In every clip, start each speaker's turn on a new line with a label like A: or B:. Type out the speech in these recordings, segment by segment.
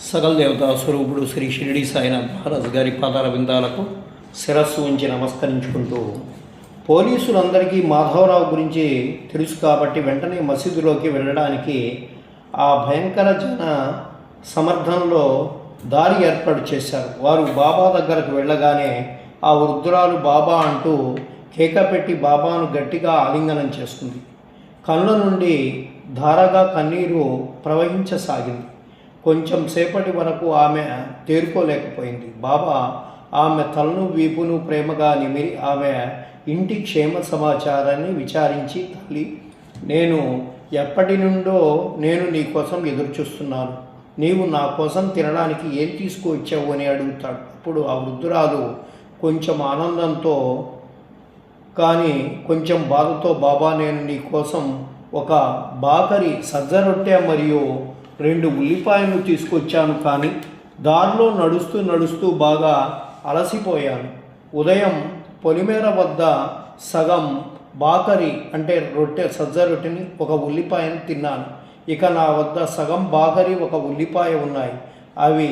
A: సకల దేవతా స్వరూపుడు శ్రీ షిరిడి సాయినాథ్ మహారాజ్ గారి పాదాల బిందాలకు శిరస్సు ఉంచి నమస్కరించుకుంటూ, పోలీసులందరికీ మాధవరావు గురించి తెలుసు కాబట్టి వెంటనే మసీదులోకి వెళ్ళడానికి ఆ భయంకర జన సమర్థంలో దారి ఏర్పాటు చేశారు. వారు బాబా దగ్గరకు వెళ్ళగానే ఆ వృద్ధురాలు బాబా అంటూ కేక పెట్టి బాబాను గట్టిగా ఆలింగనం చేస్తుంది. కళ్ళ నుండి ధారగా కన్నీరు ప్రవహించసాగింది. కొంచెం సేపటి వరకు ఆమె తేరుకోలేకపోయింది. బాబా ఆమె తలను వీపును ప్రేమగా నిమిరి ఆమె ఇంటి క్షేమ సమాచారాన్ని విచారించి, తల్లి, నేను ఎప్పటి నుండో నీ కోసం ఎదురుచూస్తున్నాను. నీవు నా కోసం తినడానికి ఏం తీసుకువచ్చావు అని అడుగుతాడు. అప్పుడు ఆ వృద్ధురాలు కొంచెం ఆనందంతో కానీ కొంచెం బాధతో, బాబా, నేను నీ కోసం ఒక బాకరి సజ్జ రొట్టె మరియు 2 ఉల్లిపాయలు తీసుకొచ్చాను, కానీ దారిలో నడుస్తూ బాగా అలసిపోయాను. ఉదయం పొలిమేర వద్ద సగం బాకరి అంటే సజ్జ రొట్టెని 1 ఉల్లిపాయను తిన్నాను. ఇక నా వద్ద సగం బాకరి 1 ఉల్లిపాయ ఉన్నాయి. అవి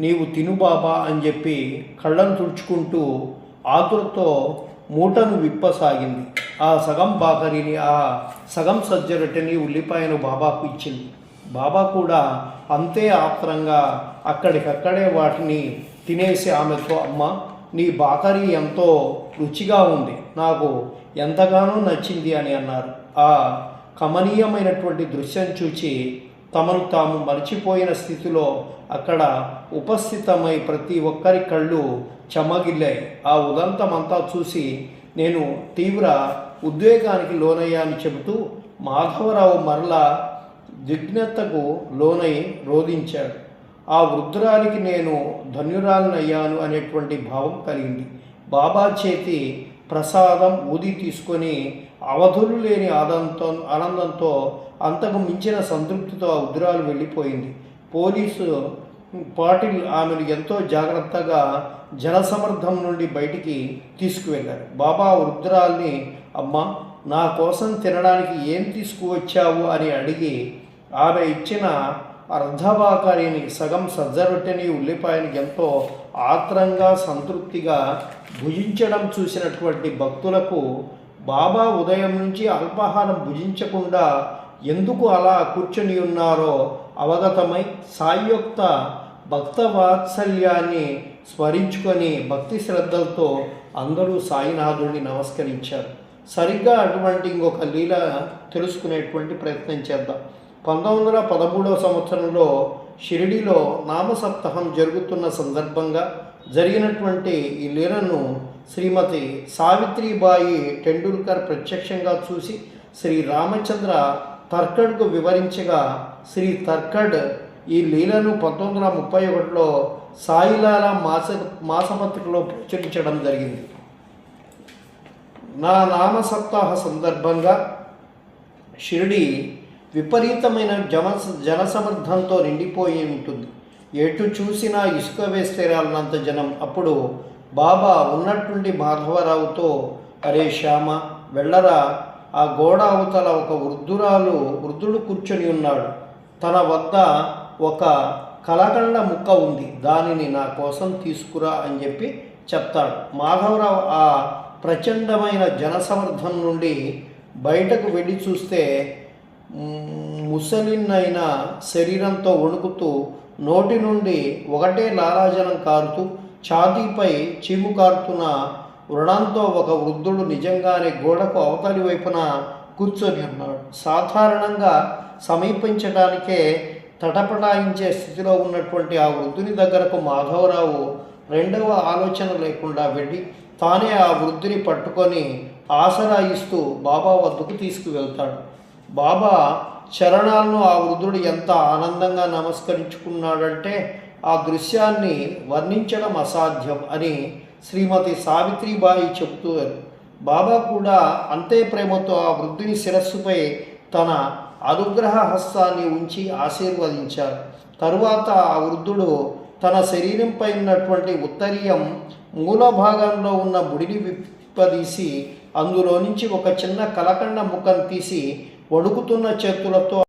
A: నీవు తిను బాబా అని చెప్పి కళ్ళను తుడుచుకుంటూ ఆతురతో మూటను విప్పసాగింది. ఆ సగం బాకరిని, ఆ సగం సజ్జ రొట్టెని, ఉల్లిపాయను బాబాకు ఇచ్చింది. బాబా కూడా అంతే ఆత్రంగా అక్కడికక్కడే వాటిని తినేసి ఆమెతో, అమ్మ, నీ బాకరీ ఎంతో రుచిగా ఉంది, నాకు ఎంతగానో నచ్చింది అని అన్నారు. ఆ కమనీయమైనటువంటి దృశ్యం చూచి తమను తాము మర్చిపోయిన స్థితిలో అక్కడ ఉపస్థితమై ప్రతి ఒక్కరి కళ్ళు చెమ్మగిల్లాయి. ఆ ఉదంతమంతా చూసి నేను తీవ్ర ఉద్వేగానికి లోనయ్యాను చెబుతూ మాధవరావు మరలా దిగ్నతకు లోనై రోధించాడు. ఆ వృద్ధురాలికి నేను ధన్యురాలనయ్యాను అనేటువంటి భావం కలిగింది. బాబా చేతి ప్రసాదం ఊది తీసుకొని అవధులు లేని ఆనందంతో అంతకు మించిన సంతృప్తితో ఆ వృద్ధురాలు వెళ్ళిపోయింది. పోలీసు పాటిల్ ఆమెను ఎంతో జాగ్రత్తగా జనసమర్థం నుండి బయటికి తీసుకువెళ్ళారు. బాబా వృద్ధురాల్ని, అమ్మ, నా కోసం తినడానికి ఏం తీసుకువచ్చావు అని అడిగి ఆమె ఇచ్చిన అర్ధవాకరిని, సగం సజ్జ రొట్టెని, ఉల్లిపాయని ఎంతో ఆత్రంగా సంతృప్తిగా భుజించడం చూసినటువంటి భక్తులకు బాబా ఉదయం నుంచి అల్పాహారం భుజించకుండా ఎందుకు అలా కూర్చొని ఉన్నారో అవగతమై సాయోక్త భక్త వాత్సల్యాన్ని స్మరించుకొని భక్తి శ్రద్ధలతో అందరూ సాయినాథుడిని నమస్కరించారు. సరిగ్గా అటువంటి ఇంకొక లీల తెలుసుకునేటువంటి ప్రయత్నం చేద్దాం. 1913వ సంవత్సరంలో షిరిడిలో నామసప్తాహం జరుగుతున్న సందర్భంగా జరిగినటువంటి ఈ లీలను శ్రీమతి సావిత్రిబాయి టెండూల్కర్ ప్రత్యక్షంగా చూసి శ్రీ రామచంద్ర తర్కడ్కు వివరించగా శ్రీ తర్కడ్ ఈ లీలను 1931లో సాయిలాల మాసపత్రికలో ప్రచురించడం జరిగింది. నా నామసప్తాహ సందర్భంగా షిరిడి విపరీతమైన జనసమర్థంతో నిండిపోయి ఉంటుంది. ఎటు చూసినా ఇసుక వేస్తే రాలినంత జనం. అప్పుడు బాబా ఉన్నట్టుండి మాధవరావుతో, అరే శ్యామ, వెళ్ళరా, ఆ గోడ అవతల ఒక వృద్ధుడు కూర్చొని ఉన్నాడు. తన వద్ద ఒక కలకండ ముక్క ఉంది, దానిని నా కోసం తీసుకురా అని చెప్పి చెప్తాడు. మాధవరావు ఆ ప్రచండమైన జనసమర్థం నుండి బయటకు వెళ్ళి చూస్తే ముసలినైన శరీరంతో వణుకుతూ నోటి నుండి ఒకటే లాలాజలం కారుతూ ఛాతీపై చీము కారుతున్న వృణంతో ఒక వృద్ధుడు నిజంగానే గోడకు అవతలి వైపున కూర్చొని ఉన్నాడు. సాధారణంగా సమీపించడానికే తటపటాయించే స్థితిలో ఉన్నటువంటి ఆ వృద్ధుని దగ్గరకు మాధవరావు రెండవ ఆలోచన లేకుండా వెళ్ళి తానే ఆ వృద్ధుని పట్టుకొని ఆసరా ఇస్తూ బాబా వద్దకు తీసుకువెళ్తాడు. బాబా చరణాలను ఆ వృద్ధుడు ఎంత ఆనందంగా నమస్కరించుకున్నాడంటే ఆ దృశ్యాన్ని వర్ణించడం అసాధ్యం అని శ్రీమతి సావిత్రిబాయి చెబుతారు. బాబా కూడా అంతే ప్రేమతో ఆ వృద్ధుని శిరస్సుపై తన అనుగ్రహ హస్తాన్ని ఉంచి ఆశీర్వదించారు. తరువాత ఆ వృద్ధుడు తన శరీరంపై ఉన్నటువంటి ఉత్తరీయం మూల భాగంలో ఉన్న ముడిని విప్పదీసి అందులో నుంచి ఒక చిన్న కలకండ ముక్కను తీసి వణుకుతున్న చేతులతో